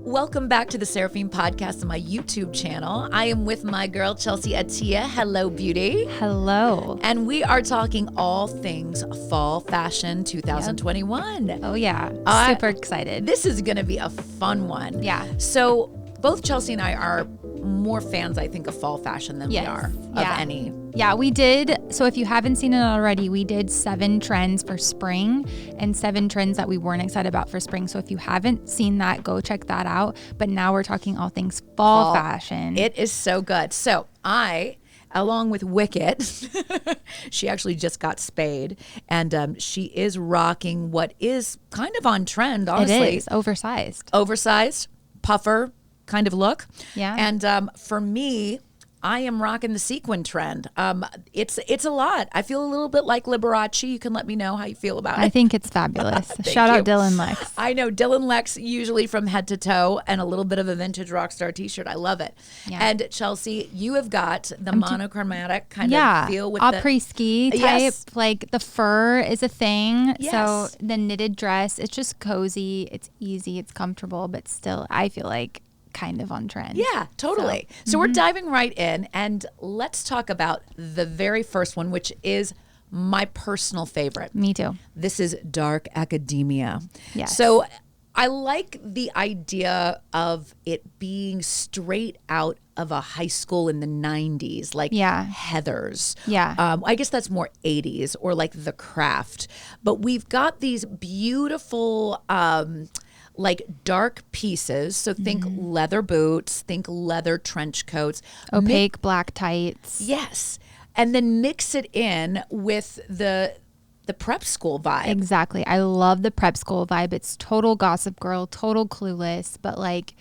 Welcome back to the Seraphine podcast on my YouTube channel. I am with my girl, Chelsey Atia. Hello, beauty. Hello. And we are talking all things fall fashion 2021. Yep. Oh, yeah. Super excited. This is going to be a fun one. Yeah. So both Chelsey and I are more fans, I think, of fall fashion than we are of any. Yeah, we did. So if you haven't seen it already, we did 7 trends for spring and 7 trends that we weren't excited about for spring. So if you haven't seen that, go check that out. But now we're talking all things fall fashion. It is so good. So I, along with Wicket, she actually just got spayed, and she is rocking what is kind of on trend, honestly. It is oversized, puffer kind of look. Yeah. And for me, I am rocking the sequin trend. It's a lot. I feel a little bit like Liberace. You can let me know how you feel about it. I think it's fabulous. Shout out Dylan Lex. I know Dylan Lex, usually from head to toe, and a little bit of a vintage rock star t-shirt. I love it. Yeah. And Chelsey, you have got the monochromatic kind of feel with après-ski type. Yes. Like the fur is a thing. Yes. So the knitted dress, it's just cozy. It's easy. It's comfortable, but still, I feel like kind of on trend. Yeah, totally. So we're diving right in, and let's talk about the very first one, which is my personal favorite. Me too. This is dark academia. Yes. So I like the idea of it being straight out of a high school in the 90s, like Heathers. Yeah. I guess that's more 80s, or like The Craft. But we've got these beautiful like dark pieces. So think leather boots, think leather trench coats. Opaque black tights. Yes. And then mix it in with the prep school vibe. Exactly. I love the prep school vibe. It's total Gossip Girl, total Clueless, but like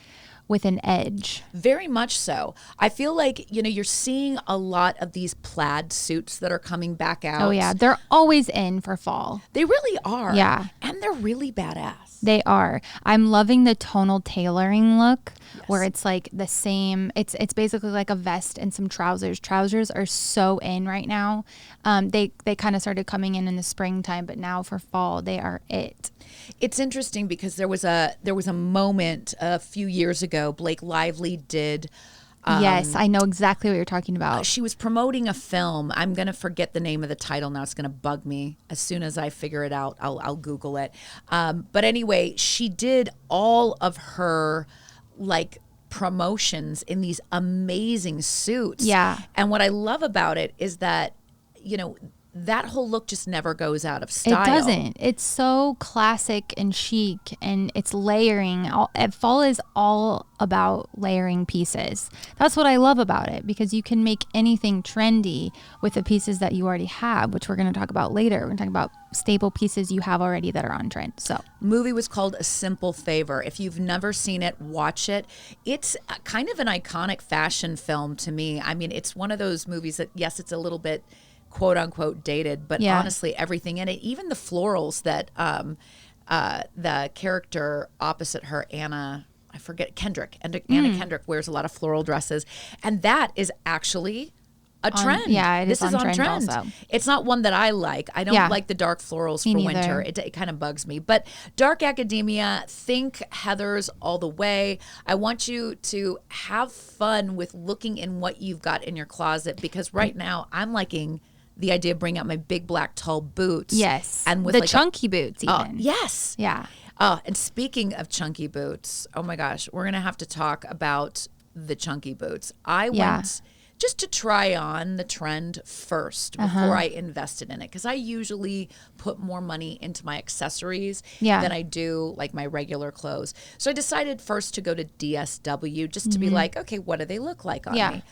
with an edge. Very much so. I feel like, you're seeing a lot of these plaid suits that are coming back out. Oh, yeah. They're always in for fall. They really are. Yeah. And they're really badass. They are. I'm loving the tonal tailoring look where it's like the same. It's basically like a vest and some trousers. Trousers are so in right now. They kind of started coming in the springtime, but now for fall, they are it. It's interesting because there was a moment a few years ago. Blake Lively did. Yes, I know exactly what you're talking about. She was promoting a film. I'm going to forget the name of the title now. It's going to bug me. As soon as I figure it out, I'll Google it. But anyway, she did all of her like promotions in these amazing suits. Yeah. And what I love about it is that, that whole look just never goes out of style. It doesn't. It's so classic and chic, and it's layering. Fall is all about layering pieces. That's what I love about it, because you can make anything trendy with the pieces that you already have, which we're going to talk about later. We're going to talk about staple pieces you have already that are on trend. So, movie was called A Simple Favor. If you've never seen it, watch it. It's kind of an iconic fashion film to me. I mean, it's one of those movies that, yes, it's a little bit quote unquote dated, but honestly, everything in it, even the florals that the character opposite her, Anna Kendrick wears a lot of floral dresses, and that is actually a trend. This is on trend also. It's not one that I like. I don't like the dark florals for winter. It kind of bugs me. But dark academia, think Heathers all the way. I want you to have fun with looking in what you've got in your closet, because right now I'm liking the idea of bringing out my big black tall boots. Yes. And with the like chunky boots even. Yes. Yeah. And speaking of chunky boots, oh my gosh, we're going to have to talk about the chunky boots. I went just to try on the trend first before I invested in it, because I usually put more money into my accessories than I do like my regular clothes. So I decided first to go to DSW just to be like, okay, what do they look like on me?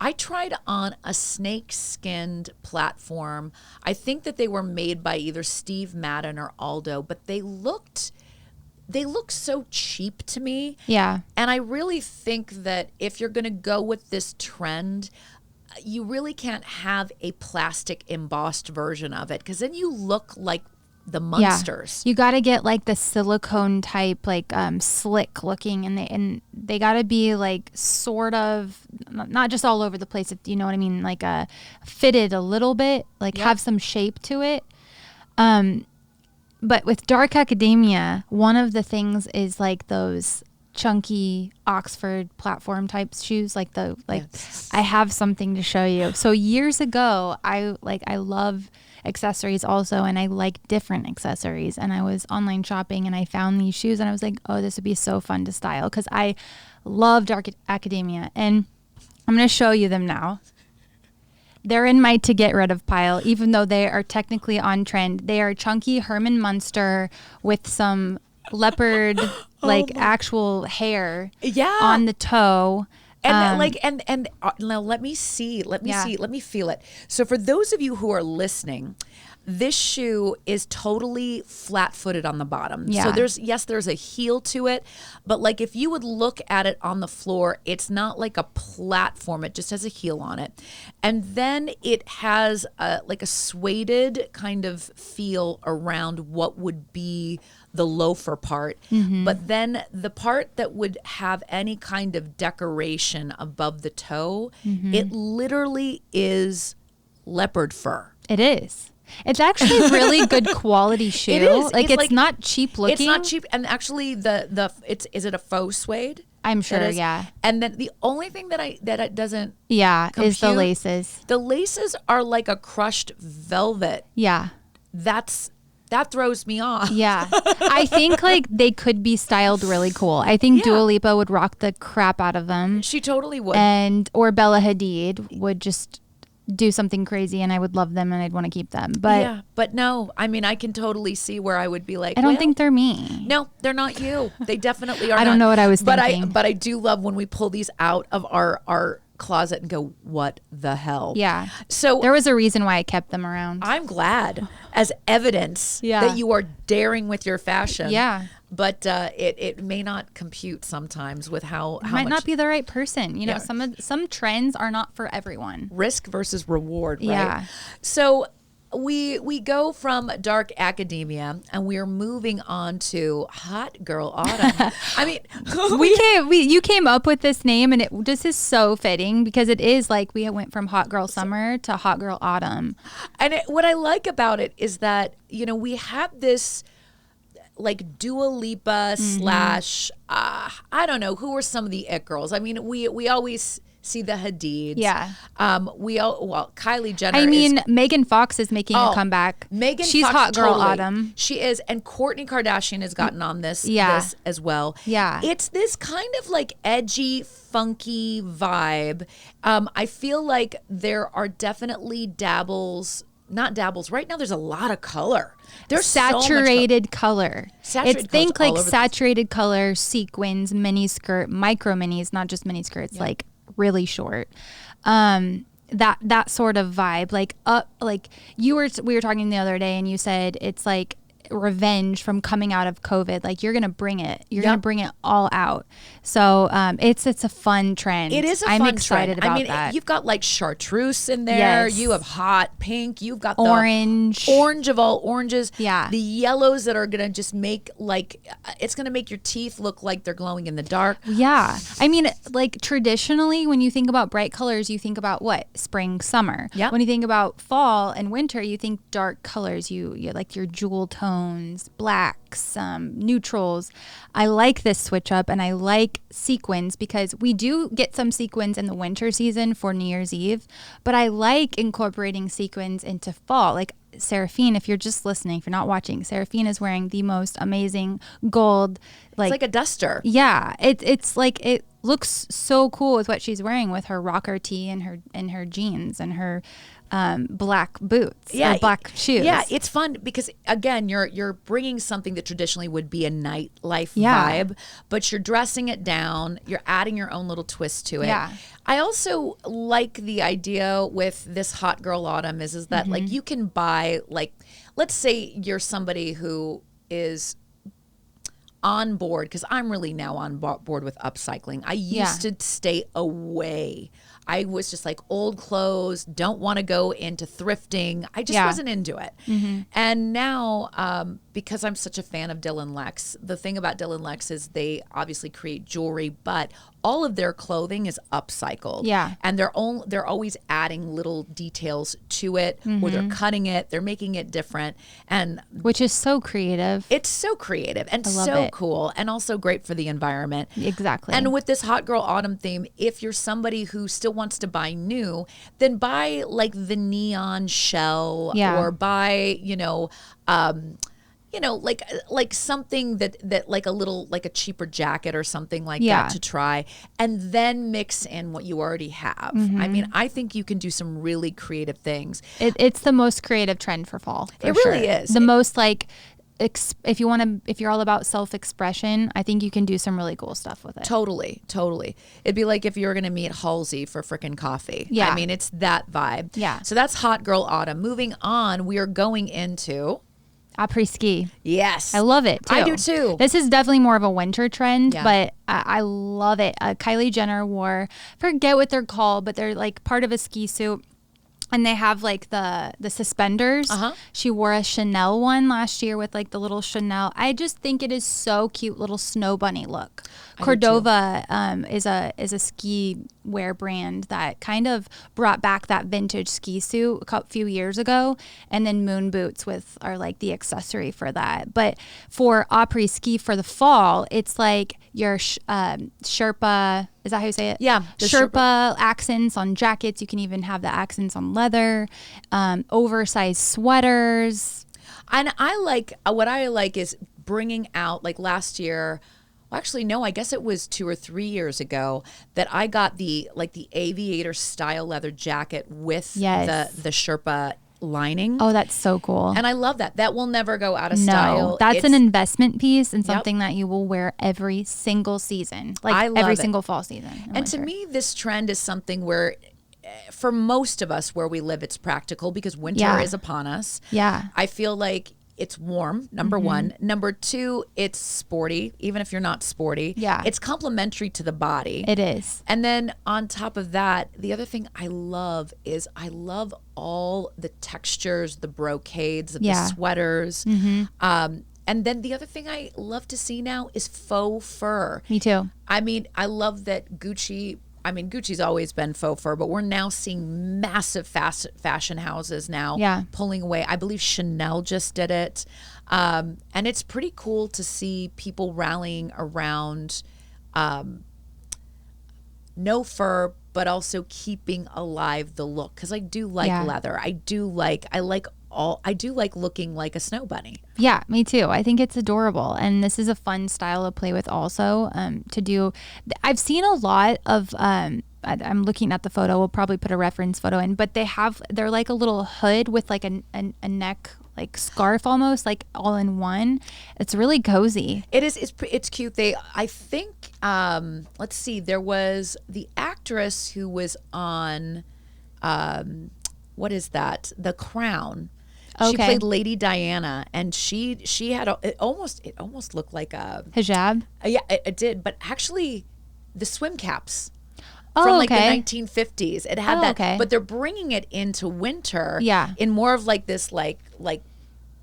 I tried on a snake-skinned platform. I think that they were made by either Steve Madden or Aldo, but they looked so cheap to me. Yeah. And I really think that if you're going to go with this trend, you really can't have a plastic embossed version of it, because then you look like the Munsters. You got to get like the silicone type, like slick looking, and they got to be like sort of not just all over the place, if you know what I mean, like fitted a little bit, like have some shape to it. But with dark academia, one of the things is like those chunky Oxford platform type shoes, like Yes. I have something to show you. So years ago, I love accessories also, and I like different accessories, and I was online shopping and I found these shoes and I was like, oh, this would be so fun to style, because I love Dark Academia, and I'm going to show you them now. They're in my to get rid of pile, even though they are technically on trend. They are chunky Herman Munster with some leopard actual hair on the toe. And now let me see. Let me feel it. So for those of you who are listening, this shoe is totally flat-footed on the bottom. Yeah. So there's a heel to it, but like if you would look at it on the floor, it's not like a platform. It just has a heel on it. And then it has a suede kind of feel around what would be the loafer part. Mm-hmm. But then the part that would have any kind of decoration above the toe, it literally is leopard fur. It is. It's actually a really good quality shoe. It is. It's not cheap looking. It's not cheap. And actually is it a faux suede? I'm sure, yeah. And then the only thing that it doesn't is the laces. The laces are like a crushed velvet. Yeah. That throws me off. Yeah. I think like they could be styled really cool. I think Dua Lipa would rock the crap out of them. She totally would. Or Bella Hadid would just do something crazy, and I would love them and I'd want to keep them. But no, I mean, I can totally see where I would be like, I don't think they're me. No, they're not you. They definitely are. I don't know what I was thinking. But I do love when we pull these out of our closet and go, what the hell? Yeah. So there was a reason why I kept them around. I'm glad as evidence that you are daring with your fashion. Yeah. But it may not compute sometimes with how might much not be the right person. You know, some trends are not for everyone. Risk versus reward, right? Yeah. So we go from Dark Academia and we are moving on to Hot Girl Autumn. I mean, you came up with this name, and it just is so fitting because it is like we went from Hot Girl Summer to Hot Girl Autumn. And what I like about it is that, you know, we have this like Dua Lipa slash, I don't know, who are some of the it girls? I mean, we always see the Hadids. Yeah. Kylie Jenner. I mean, Megan Fox is making a comeback. She's Fox, Hot Girl totally. Autumn. She is, and Kourtney Kardashian has gotten on this as well. Yeah. It's this kind of like edgy, funky vibe. I feel like there are definitely not dabbles. Right now, there's a lot of color. There's saturated color. Think like saturated color, color, sequins, mini skirt, micro minis, not just mini skirts, like really short. That sort of vibe. Like we were talking the other day, and you said it's like revenge from coming out of COVID. Like you're gonna bring it. You're gonna bring it all out. So it's a fun trend. It is. I'm excited about that. I mean, you've got like chartreuse in there. Yes. You have hot pink. You've got orange of all oranges. Yeah. The yellows that are gonna just make it's gonna make your teeth look like they're glowing in the dark. Yeah. I mean, like traditionally, when you think about bright colors, you think about what? Spring, summer. Yeah. When you think about fall and winter, you think dark colors. You like your jewel tones, blacks, neutrals. I like this switch up, and I like sequins because we do get some sequins in the winter season for New Year's Eve, but I like incorporating sequins into fall. Like Seraphine, if you're just listening, if you're not watching, Seraphine is wearing the most amazing gold. It's like a duster. Yeah, it's like it looks so cool with what she's wearing with her rocker tee and her jeans and her black boots, or black shoes. Yeah, it's fun because again, you're bringing something that traditionally would be a nightlife vibe, but you're dressing it down. You're adding your own little twist to it. Yeah. I also like the idea with this Hot Girl Autumn is that like you can buy, like, let's say you're somebody who is on board, because I'm really now on board with upcycling. I used to stay away. I was just like, old clothes, don't want to go into thrifting. I just wasn't into it. And now, because I'm such a fan of Dylan Lex, the thing about Dylan Lex is they obviously create jewelry, but all of their clothing is upcycled. Yeah. And they're always adding little details to it, or they're cutting it, they're making it different. And which is so creative. It's so creative and so cool, and also great for the environment. Exactly. And with this hot girl autumn theme, if you're somebody who still wants to buy new, then buy like the neon shell, or buy, like something that like a little, like a cheaper jacket or something like that to try, and then mix in what you already have. I mean, I think you can do some really creative things. It's the most creative trend for fall. It really is. The most like, if you're all about self-expression, I think you can do some really cool stuff with it. Totally. It'd be like if you were going to meet Halsey for frickin' coffee. Yeah. I mean, it's that vibe. Yeah. So that's hot girl autumn. Moving on, we are going into après ski. Yes. I love it too. I do too. This is definitely more of a winter trend, but I love it. Kylie Jenner wore, forget what they're called, but they're like part of a ski suit. And they have like the suspenders. She wore a Chanel one last year with like the little Chanel. I just think it is so cute, little snow bunny look. Cordova is a ski wear brand that kind of brought back that vintage ski suit a few years ago, and then moon boots are like the accessory for that. But for après ski for the fall, it's like your Sherpa. Is that how you say it? Yeah. Sherpa accents on jackets. You can even have the accents on leather, oversized sweaters. And what I like is bringing out, like last year, well, actually, no, I guess it was 2 or 3 years ago that I got the aviator style leather jacket with the Sherpa lining. Oh, that's so cool. And I love that. That will never go out of style. No, that's an investment piece and something that you will wear every single season, like every single fall season. And to me, this trend is something where, for most of us where we live, it's practical because winter is upon us. Yeah. I feel like it's warm, number one. Number two, it's sporty, even if you're not sporty. Yeah. It's complementary to the body. It is. And then on top of that, the other thing I love is all the textures, the brocades, the sweaters. And then the other thing I love to see now is faux fur. Me too. I mean, I love that Gucci's always been faux fur, but we're now seeing massive fashion houses now pulling away. I believe Chanel just did it. And it's pretty cool to see people rallying around no fur, but also keeping alive the look. Because I do like leather. I do like looking like a snow bunny. Yeah, me too. I think it's adorable. And this is a fun style to play with also to do. I've seen a lot of, I'm looking at the photo. We'll probably put a reference photo in, but they're like a little hood with like a neck, like scarf almost, like all in one. It's really cozy. It is. It's cute. I think, let's see, there was the actress who was on, what is that? The Crown. Okay. She played Lady Diana, and she had it almost looked like a hijab. Yeah, it did. But actually, the swim caps from like the 1950s. It had that. Okay. But they're bringing it into winter. Yeah. In more of like this like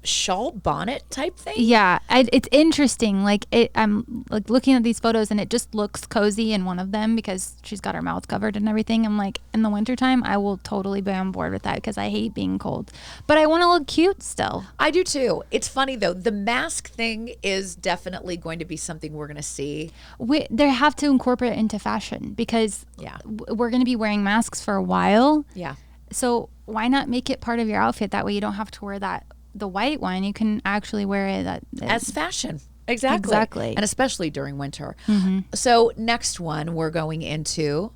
shawl bonnet type thing. Yeah, it's interesting. Like I'm like looking at these photos and it just looks cozy in one of them because she's got her mouth covered and everything. I'm like, in the wintertime, I will totally be on board with that because I hate being cold, but I want to look cute still. I do too. It's funny though. The mask thing is definitely going to be something we're going to see. They have to incorporate it into fashion because we're going to be wearing masks for a while. Yeah. So why not make it part of your outfit? That way you don't have to wear the white one. You can actually wear it as fashion. Exactly. And especially during winter. So next one we're going into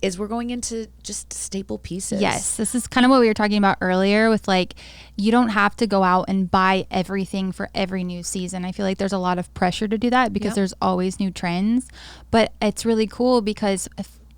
just staple pieces. Yes. This is kind of what we were talking about earlier with like, you don't have to go out and buy everything for every new season. I feel like there's a lot of pressure to do that because there's always new trends, but it's really cool because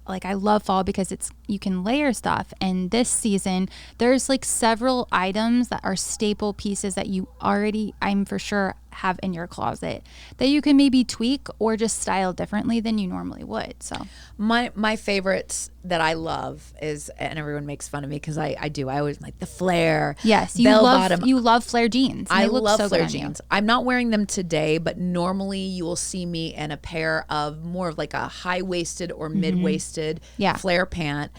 I love fall because you can layer stuff. And this season, there's like several items that are staple pieces that you already, I'm for sure, have in your closet that you can maybe tweak or just style differently than you normally would. So my favorites that I love is, and everyone makes fun of me because I always like the flare. Yes, you love flare jeans. I love flare jeans. I'm not wearing them today, but normally you will see me in a pair of more of like a high-waisted or mid-waisted flare pant.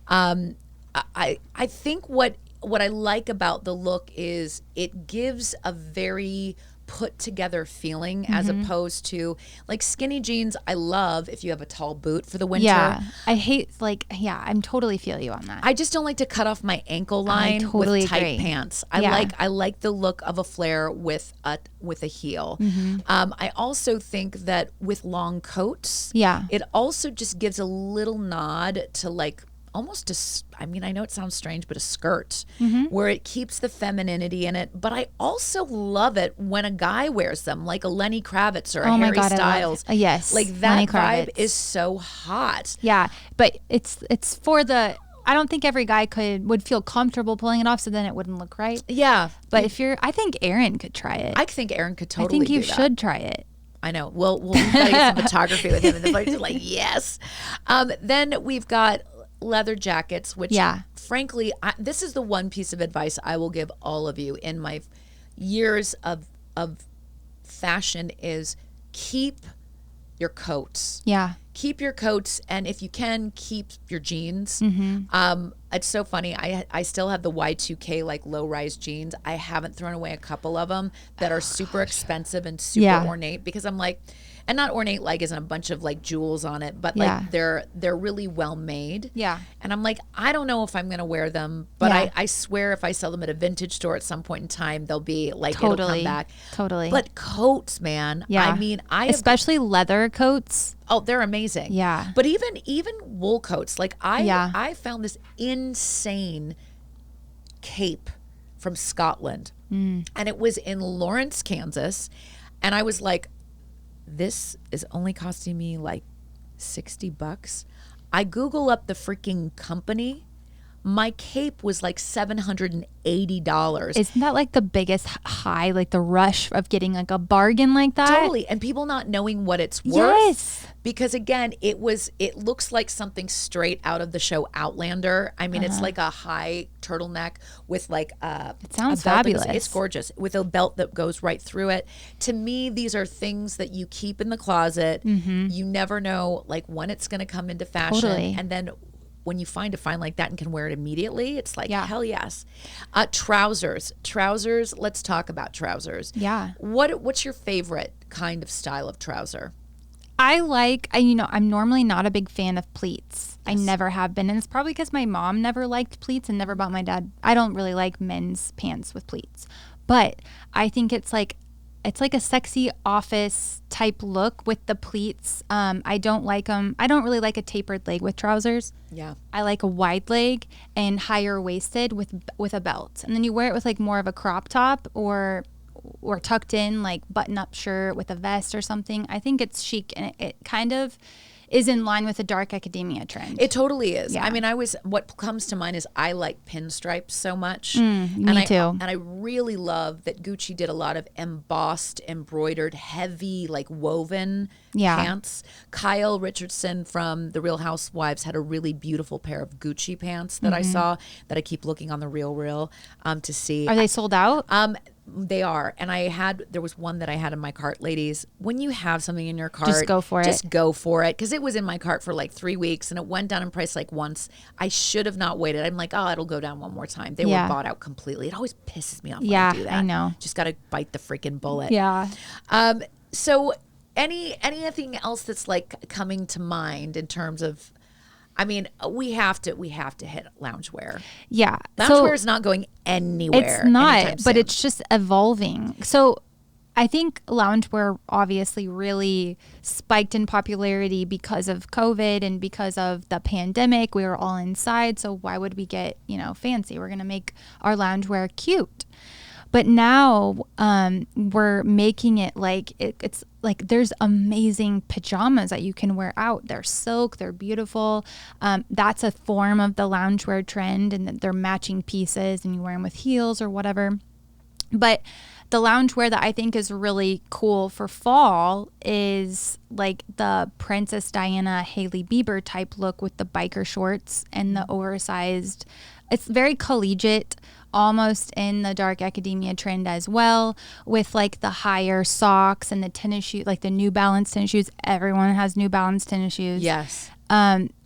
I think what I like about the look is it gives a very put together feeling as opposed to like skinny jeans. I love if you have a tall boot for the winter. Yeah, I hate I'm totally feel you on that. I just don't like to cut off my ankle line with tight pants. I like the look of a flare with a heel. I also think that with long coats, it also just gives a little nod to like almost I know it sounds strange, but a skirt where it keeps the femininity in it. But I also love it when a guy wears them, like a Lenny Kravitz or a Harry Styles. Yes. Like that vibe is so hot. Yeah. But it's for I don't think every guy would feel comfortable pulling it off, so then it wouldn't look right. Yeah. But I think Aaron could try it. I think Aaron could totally I think you should try it. I know. We've got to get some photography with him. And the buddies are like, yes. Then we've got leather jackets, which frankly, this is the one piece of advice I will give all of you in my years of fashion is keep your coats. Yeah. Keep your coats, and if you can, keep your jeans. It's so funny. I still have the Y2K like low-rise jeans. I haven't thrown away a couple of them that are super expensive and super ornate because I'm like, and not ornate like isn't a bunch of like jewels on it, but like they're really well made. Yeah. And I'm like, I don't know if I'm gonna wear them, but I swear if I sell them at a vintage store at some point in time, they'll be like it'll come back. Totally. But coats, man. Yeah. I mean, especially leather coats. Oh, they're amazing. Yeah. But even wool coats, like I found this insane cape from Scotland, and it was in Lawrence, Kansas, and I was like, this is only costing me like $60. I Google up the freaking company. My cape was like $780. Isn't that like the biggest high, like the rush of getting like a bargain like that? Totally. And people not knowing what it's worth. Yes. Because again, it looks like something straight out of the show Outlander. I mean, it's like a high turtleneck with like it sounds fabulous. It's gorgeous with a belt that goes right through it. To me, these are things that you keep in the closet. You never know like when it's going to come into fashion. Totally. And then when you find a find like that and can wear it immediately, it's like, hell yes. Trousers. Let's talk about trousers. Yeah. What's your favorite kind of style of trouser? I'm normally not a big fan of pleats. Yes. I never have been. And it's probably because my mom never liked pleats and never bought my dad. I don't really like men's pants with pleats. But I think it's like a sexy office type look with the pleats. I don't like them. I don't really like a tapered leg with trousers. Yeah. I like a wide leg and higher waisted with a belt. And then you wear it with like more of a crop top or tucked in like button up shirt with a vest or something. I think it's chic and it kind of is in line with the dark academia trend. It totally is. Yeah. I mean, what comes to mind is I like pinstripes so much. Me too. And I really love that Gucci did a lot of embossed, embroidered, heavy, like woven pants. Kyle Richardson from The Real Housewives had a really beautiful pair of Gucci pants that I saw that I keep looking on the Real to see. Are they sold out? They are. And there was one that I had in my cart. Ladies, when you have something in your cart, just go for it. Just go for it. Because it was in my cart for like 3 weeks and it went down in price like once. I should have not waited. I'm like, it'll go down one more time. They were bought out completely. It always pisses me off when I do that. I know. Just got to bite the freaking bullet. Yeah. So anything else that's like coming to mind in terms of, I mean, we have to hit loungewear. Yeah. Loungewear is not going anywhere. It's not, but it's just evolving. So I think loungewear obviously really spiked in popularity because of COVID and because of the pandemic. We were all inside. So why would we get, fancy? We're going to make our loungewear cute. But now we're making it like it's like there's amazing pajamas that you can wear out. They're silk, they're beautiful. That's a form of the loungewear trend, and they're matching pieces and you wear them with heels or whatever. But The loungewear that I think is really cool for fall is like the Princess Diana Hailey Bieber type look with the biker shorts and the oversized. It's very collegiate, almost in the dark academia trend as well, with like the higher socks and the tennis shoes, like the New Balance tennis shoes. Everyone has New Balance tennis shoes. Yes.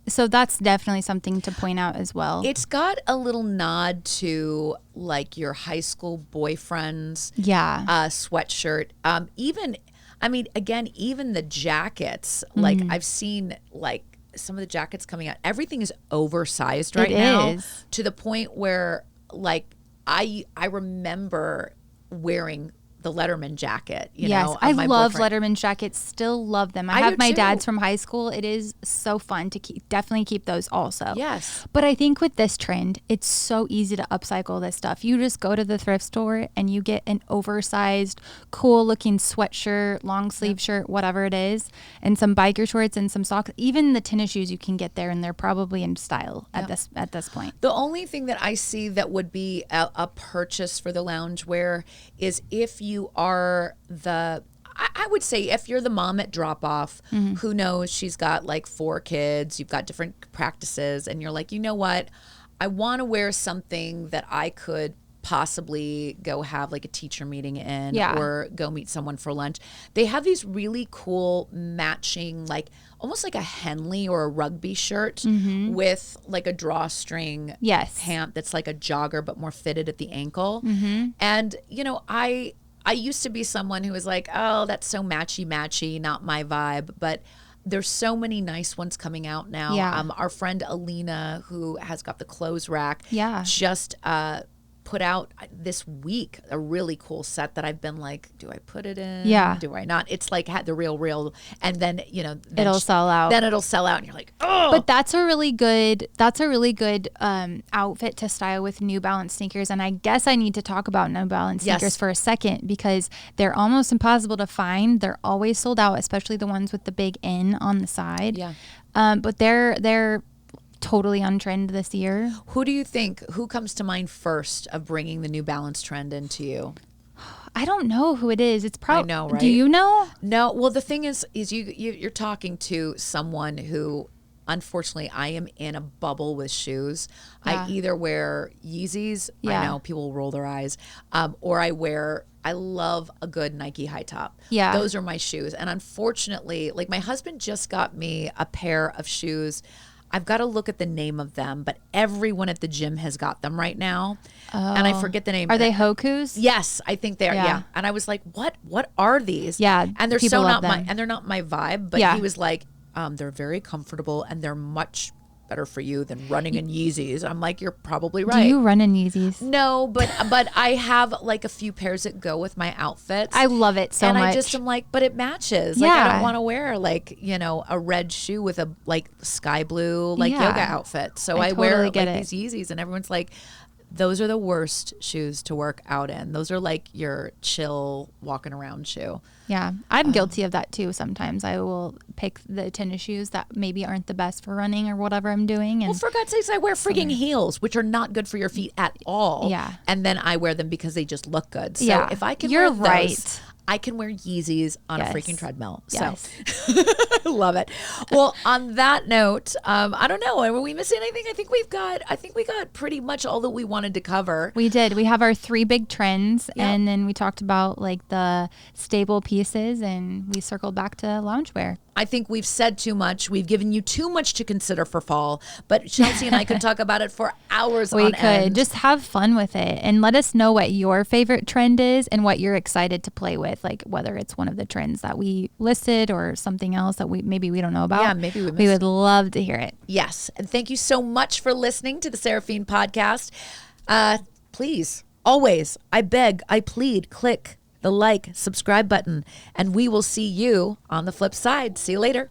So that's definitely something to point out as well. It's got a little nod to like your high school boyfriend's sweatshirt. Even the jackets, like I've seen like some of the jackets coming out, everything is oversized right now to the point where like I remember wearing the Letterman jacket, you know. I love Letterman jackets, still love them. I have my dad's from high school. It is so fun to definitely keep those also. Yes. But I think with this trend, it's so easy to upcycle this stuff. You just go to the thrift store and you get an oversized, cool looking sweatshirt, long sleeve shirt, whatever it is, and some biker shorts and some socks. Even the tennis shoes you can get there, and they're probably in style at this point. The only thing that I see that would be a purchase for the loungewear is if you are I would say if you're the mom at drop off who knows she's got like 4 kids, you've got different practices, and you're like, you know what, I want to wear something that I could possibly go have like a teacher meeting in or go meet someone for lunch. They have these really cool matching, like almost like a Henley or a rugby shirt with like a drawstring pant that's like a jogger but more fitted at the ankle. And you know, I used to be someone who was like, oh, that's so matchy, not my vibe. But there's so many nice ones coming out now. Our friend Alina, who has got the clothes rack, just put out this week a really cool set that I've been like, do I put it in? Do I not? It's like the real, and then, you know, then it'll sell out. Then it'll sell out and you're like, oh. But that's a really good outfit to style with New Balance sneakers. And I guess I need to talk about New Balance sneakers for a second, because they're almost impossible to find. They're always sold out, especially the ones with the big N on the side. But they're totally on trend this year. Who do you think, who comes to mind first of bringing the New Balance trend into you? I don't know who it is. It's probably, I know, right? Do you know? No. Well, the thing is you're talking to someone who, unfortunately, I am in a bubble with shoes. I either wear Yeezys. I know people roll their eyes, or I love a good Nike high top. Those are my shoes. And unfortunately, like my husband just got me a pair of shoes. I've got to look at the name of them, but everyone at the gym has got them right now. And I forget the name. Are they Hoku's? Yes, I think they are. Yeah. And I was like, what are these? Yeah. And they're they're not my vibe, but he was like, they're very comfortable and they're much better for you than running in Yeezys. I'm like, you're probably right. Do you run in Yeezys? No, but I have like a few pairs that go with my outfits. I love it so much. And I just am like, but it matches. Like I don't want to wear like, you know, a red shoe with a like sky blue like yoga outfit. So I wear like these Yeezys, and everyone's like, those are the worst shoes to work out in. Those are like your chill walking around shoe. Yeah, I'm guilty of that too. Sometimes I will pick the tennis shoes that maybe aren't the best for running or whatever I'm doing. And well, for God's sakes, I wear frigging heels, which are not good for your feet at all. And then I wear them because they just look good. So if I can wear those, I can wear Yeezys on a freaking treadmill. Yes. So I love it. Well, on that note, I don't know. Are we missing anything? I think we got pretty much all that we wanted to cover. We did. We have our 3 big trends, and then we talked about like the staple pieces, and we circled back to loungewear. I think we've said too much. We've given you too much to consider for fall, but Chelsey and I could talk about it for hours on end. We could. Just have fun with it and let us know what your favorite trend is and what you're excited to play with, like whether it's one of the trends that we listed or something else that we don't know about. Yeah, maybe we missed. We would love to hear it. Yes. And thank you so much for listening to the Seraphine podcast. Please, always, I beg, I plead, click the like, subscribe button, and we will see you on the flip side. See you later.